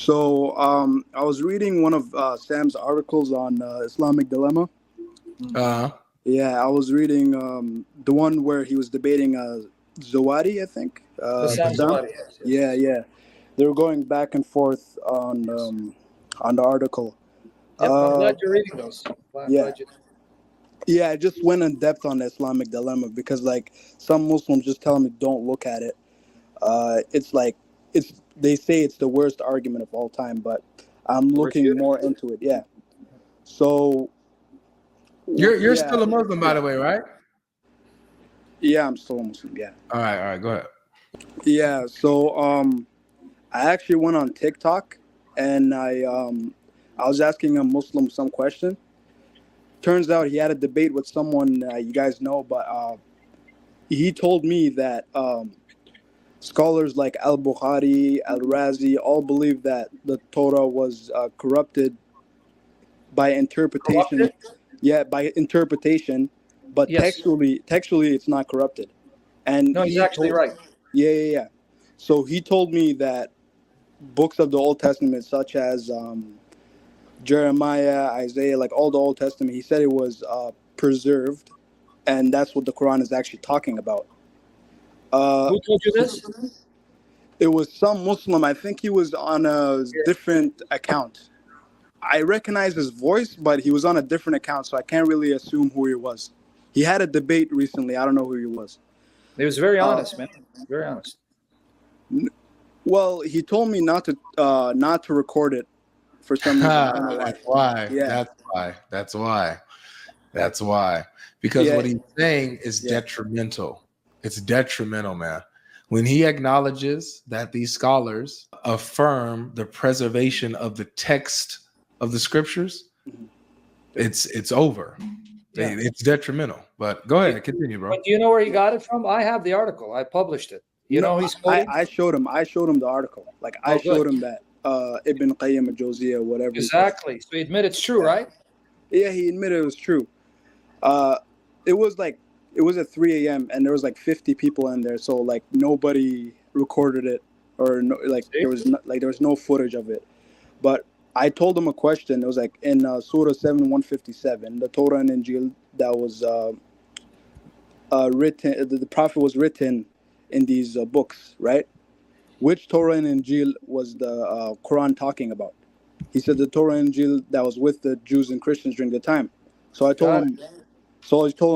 I was reading one of Sam's articles on Islamic dilemma. Uh, Yeah, I was reading the one where he was debating Zawadi, I think. Sam Sam? Zawadi, yes. Yeah, yeah. They were going back and forth on the article. Yep, I'm Uh, glad you're reading those. I'm yeah, glad you. yeah. I just went in depth on the Islamic dilemma because like some Muslims just tell me don't look at it. It's like it's they say it's the worst argument of all time, but I'm looking Refute more into it. Yeah. So you're yeah, still a Muslim, by the way, right? yeah. I'm still a Muslim. Yeah. All right, go ahead. Yeah. So I actually went on TikTok and I was asking a Muslim some question. Turns out he had a debate with someone you guys know, but he told me that scholars like Al-Bukhari, Al-Razi all believe that the Torah was corrupted by interpretation. Corrupted? Yeah, by interpretation, but Yes. textually it's not corrupted. And No, he's actually right. Yeah. So he told me that books of the Old Testament, such as Jeremiah, Isaiah, like all the Old Testament, he said it was preserved, and that's what the Quran is actually talking about. Who told you this? It was some Muslim. I think he was on a different account. I recognize his voice, but he was on a different account, so I can't really assume who he was. He had a debate recently. I don't know who he was. He was very honest, man. Very honest. Well, he told me not to record it for some reason. I don't know why. That's why. Yeah. That's why. Because Yeah. what he's saying is detrimental. It's detrimental, man. When he acknowledges that these scholars affirm the preservation of the text of the scriptures, it's over. Yeah. It's detrimental. But go ahead, continue, bro. But do you know where he got it from? I have the article. I published it. You know he's quoting? I showed him the article. Like I showed him that Ibn Qayyim al-Jawziyah, whatever. Exactly. So he admitted it's true, right? Yeah, he admitted it was true. It was at 3 a.m. and there was like 50 people in there, so like nobody recorded it, or no, like there was no footage of it. But I told him a question. It was like in Surah 7:157, the Torah and Injil that was written. The Prophet was written in these books, right? Which Torah and Injil was the Quran talking about? He said the Torah and Injil that was with the Jews and Christians during the time. So I told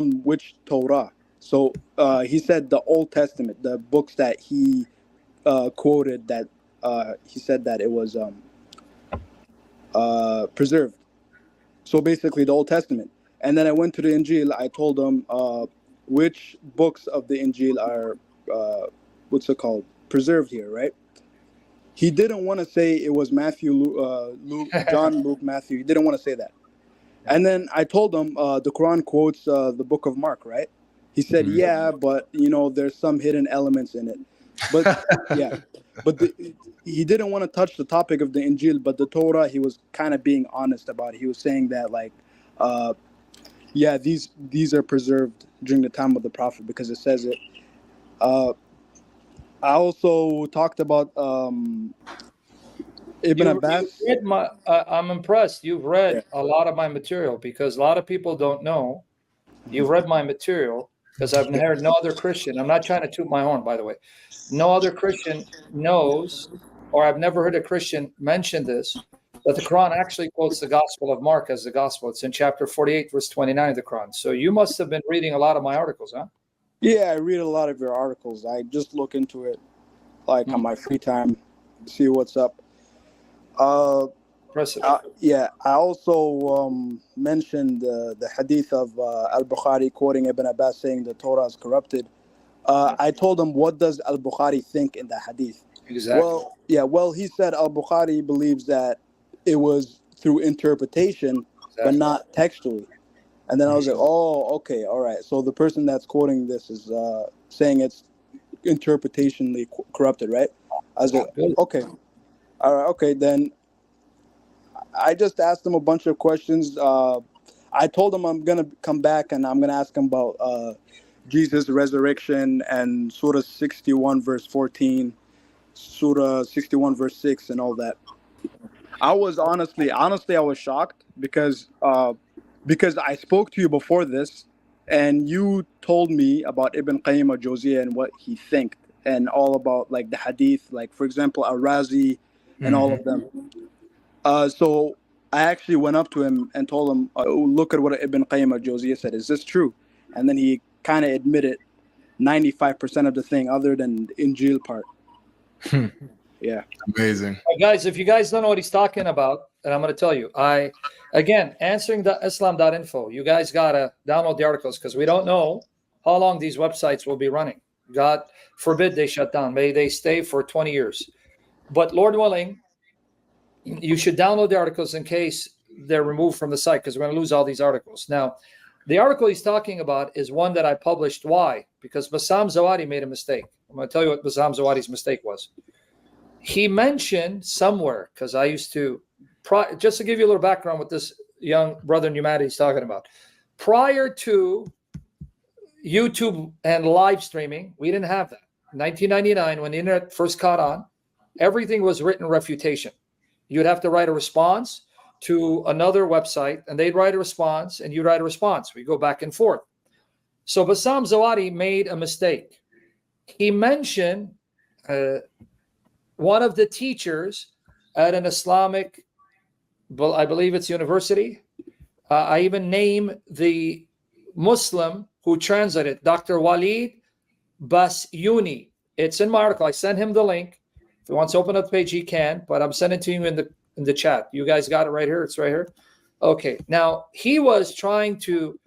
him which Torah. So he said the Old Testament, the books that he quoted, that he said that it was preserved. So basically the Old Testament. And then I went to the Injil. I told him which books of the Injil are preserved here, right? He didn't want to say it was Matthew, Luke, John, Luke, Matthew. He didn't want to say that. And then I told him the Quran quotes the book of Mark, right? He said, yeah, but there's some hidden elements in it. But he didn't want to touch the topic of the Injil, but the Torah, he was kind of being honest about it. He was saying that like, these are preserved during the time of the Prophet because it says it. I also talked about Ibn Abbas. I'm impressed. You've read a lot of my material because a lot of people don't know. You've read my material because I've heard no other Christian. I'm not trying to toot my horn, by the way. No other Christian knows, or I've never heard a Christian mention this, that the Quran actually quotes the Gospel of Mark as the Gospel. It's in chapter 48, verse 29 of the Quran. So you must have been reading a lot of my articles, huh? Yeah, I read a lot of your articles. I just look into it like on my free time, see what's up. I also mentioned the hadith of Al-Bukhari quoting Ibn Abbas saying the Torah is corrupted. I told him, what does Al-Bukhari think in the hadith? Exactly. Well, he said Al-Bukhari believes that it was through interpretation, but not textually. And then I was like, oh, okay, all right. So the person that's quoting this is saying it's interpretationally corrupted, right? I was like, okay. All right, okay. Then I just asked him a bunch of questions. I told him I'm going to come back and I'm going to ask him about Jesus' resurrection and Surah 61, verse 14, Surah 61, verse 6, and all that. I was honestly, I was shocked because I spoke to you before this, and you told me about Ibn Qayyim al-Jawziyah and what he think, and all about like the hadith, like for example, Al-Razi and all of them. So I actually went up to him and told him, look at what Ibn Qayyim al-Jawziyah said. Is this true? And then he kind of admitted 95% of the thing, other than the Injil part. Yeah. Amazing. Guys, if you guys don't know what he's talking about, and I'm going to tell you, again, answering the Islam.info, you guys got to download the articles because we don't know how long these websites will be running. God forbid they shut down. May they stay for 20 years. But Lord willing, you should download the articles in case they're removed from the site, because we're going to lose all these articles. Now, the article he's talking about is one that I published. Why? Because Bassam Zawadi made a mistake. I'm going to tell you what Bassam Zawadi's mistake was. He mentioned somewhere, because I used to, just to give you a little background what this young brother in humanity is talking about. Prior to YouTube and live streaming, we didn't have that. In 1999, when the internet first caught on, everything was written refutation. You'd have to write a response to another website, and they'd write a response, and you'd write a response. We go back and forth. So Bassam Zawadi made a mistake. He mentioned one of the teachers at an Islamic, I believe it's university. I even name the Muslim who translated, Dr. Walid Basyuni. It's in my article. I sent him the link. If he wants to open up the page, he can, but I'm sending it to you in the chat. You guys got it right here. It's right here. Okay. Now, he was trying to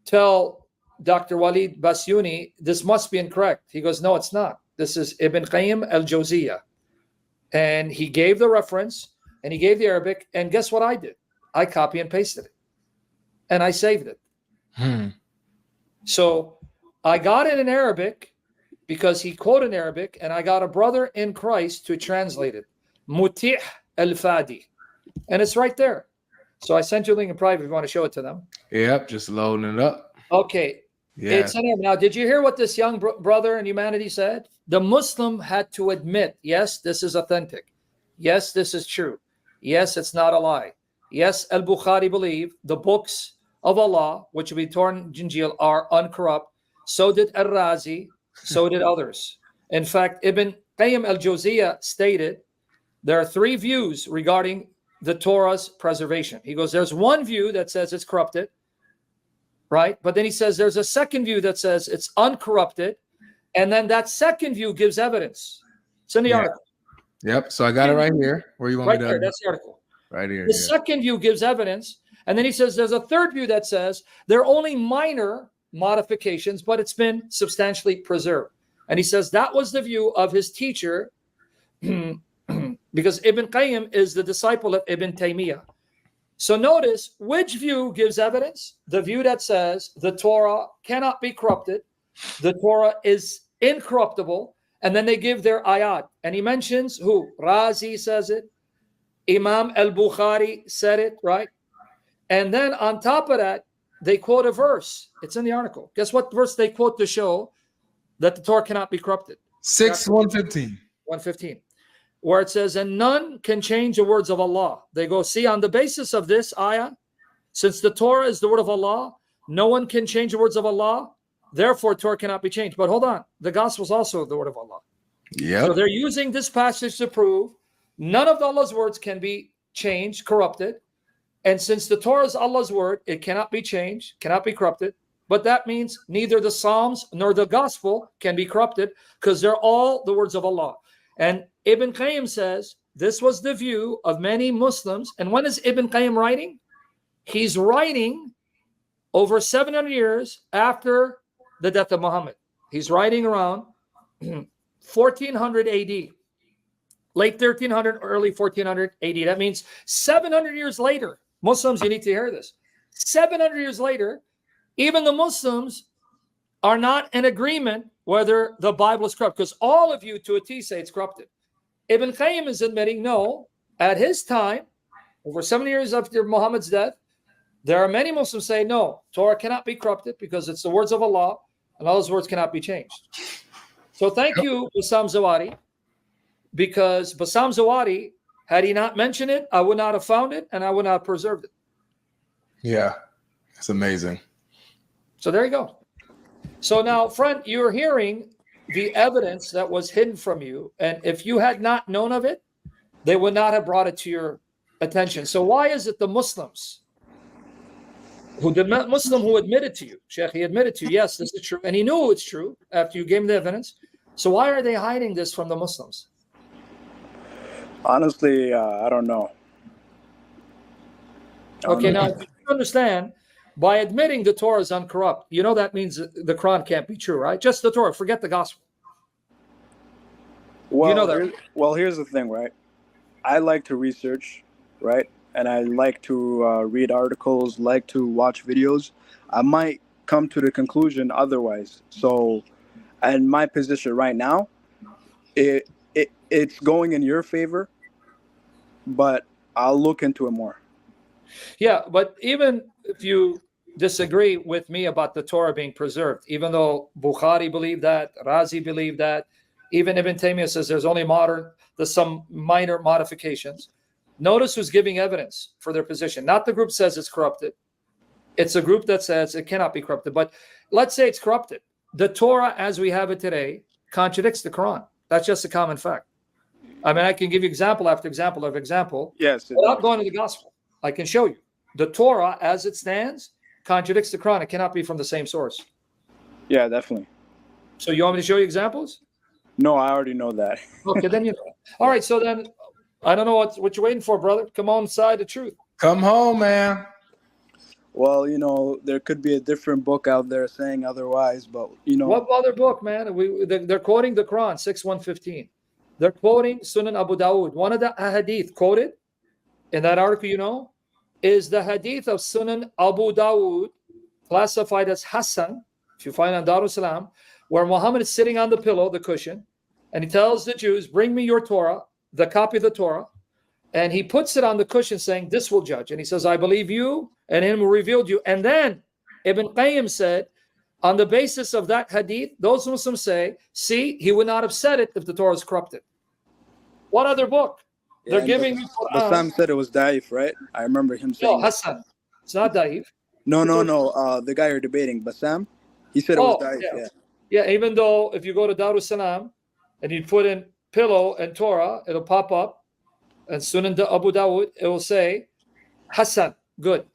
tell Dr. Walid Basyuni, this must be incorrect. He goes, no, it's not. This is Ibn Qayyim al-Jawziyah. And he gave the reference, and he gave the Arabic, and guess what I did? I copy and pasted it, and I saved it. So I got it in Arabic because he quoted in Arabic, and I got a brother in Christ to translate it. Mutih al-Fadi. And it's right there. So I sent you a link in private if you want to show it to them. Yep, just loading it up. Okay. Yeah. It's in there. Now, did you hear what this young brother in humanity said? The Muslim had to admit, yes, this is authentic. Yes, this is true. Yes, it's not a lie. Yes, Al-Bukhari believed the books of Allah, which will be Torah and Injil, are uncorrupt. So did Al-Razi. So did others. In fact, Ibn Qayyim al-Jawziyah stated there are three views regarding the Torah's preservation. He goes, there's one view that says it's corrupted, right? But then he says there's a second view that says it's uncorrupted. And then that second view gives evidence. It's in the article. Yep. So I got it right here. Where you want right me to? There, that's the article. Right here. The second view gives evidence. And then he says there's a third view that says there are only minor modifications, but it's been substantially preserved. And he says that was the view of his teacher, because Ibn Qayyim is the disciple of Ibn Taymiyyah. So notice which view gives evidence. The view that says the Torah cannot be corrupted. The Torah is incorruptible. And then they give their ayat. And he mentions who? Razi says it. Imam al-Bukhari said it, right? And then on top of that, they quote a verse. It's in the article. Guess what verse they quote to show that the Torah cannot be corrupted? 6:115. 115. Where it says, and none can change the words of Allah. They go, see, on the basis of this ayah, since the Torah is the word of Allah, no one can change the words of Allah. Therefore, Torah cannot be changed. But hold on. The gospel is also the word of Allah. Yeah. So they're using this passage to prove none of Allah's words can be changed, corrupted. And since the Torah is Allah's word, it cannot be changed, cannot be corrupted. But that means neither the Psalms nor the gospel can be corrupted because they're all the words of Allah. And Ibn Qayyim says this was the view of many Muslims. And when is Ibn Qayyim writing? He's writing over 700 years after the death of Muhammad. He's writing around 1400 AD, late 1300, early 1400 AD. That means 700 years later, Muslims, you need to hear this. 700 years later, even the Muslims are not in agreement whether the Bible is corrupt, because all of you to a T say it's corrupted. Ibn Qayyim is admitting, no, at his time, over 7 years after Muhammad's death, there are many Muslims say, no, Torah cannot be corrupted because it's the words of Allah, and all those words cannot be changed. So thank you, Bassam Zawadi, because Bassam Zawadi Had he not mentioned it, I would not have found it, and I would not have preserved it. Yeah, it's amazing. So there you go. So now, friend, you're hearing the evidence that was hidden from you, and if you had not known of it, they would not have brought it to your attention. So why is it the Muslims, the Muslim who admitted to you, Sheikh, he admitted to you, yes, this is true, and he knew it's true after you gave him the evidence. So why are they hiding this from the Muslims? Honestly, I don't know. Okay, now you understand, by admitting the Torah is uncorrupt, you know that means the Quran can't be true, right? Just the Torah, forget the gospel. Well, you know that. Here's the thing, right? I like to research, right? And I like to read articles, like to watch videos. I might come to the conclusion otherwise. So, and my position right now, it's going in your favor, but I'll look into it more. Yeah, but even if you disagree with me about the Torah being preserved, even though Bukhari believed that, Razi believed that, even Ibn Taymiyyah says there's some minor modifications. Notice who's giving evidence for their position. Not the group says it's corrupted. It's a group that says it cannot be corrupted. But let's say it's corrupted. The Torah as we have it today contradicts the Quran. That's just a common fact. I mean, I can give you example after example of example. Yes. Without going to the gospel. I can show you. The Torah as it stands contradicts the Quran. It cannot be from the same source. Yeah, definitely. So you want me to show you examples? No, I already know that. Okay, then you know. All right, so then I don't know what you're waiting for, brother. Come on side the truth. Come home, man. Well, there could be a different book out there saying otherwise, but What other book, man? They're quoting the Quran, 6:115. They're quoting Sunan Abu Dawud. One of the hadith quoted in that article, is the hadith of Sunan Abu Dawud, classified as Hassan, if you find on Darul Salam, where Muhammad is sitting on the pillow, the cushion, and he tells the Jews, bring me your Torah, the copy of the Torah, and he puts it on the cushion saying, this will judge. And he says, I believe you, and him who revealed you. And then Ibn Qayyim said, on the basis of that hadith, those Muslims say, see, he would not have said it if the Torah is corrupted. What other book? They're giving me Quran. Bassam said it was Daif, right? I remember him saying. No, Hassan. It's not Daif. No. The guy you're debating, Bassam, he said it was Daif. Yeah, even though if you go to Darul Salam and you put in pillow and Torah, it'll pop up. And Sunan Abu Dawud, it will say Hassan, good.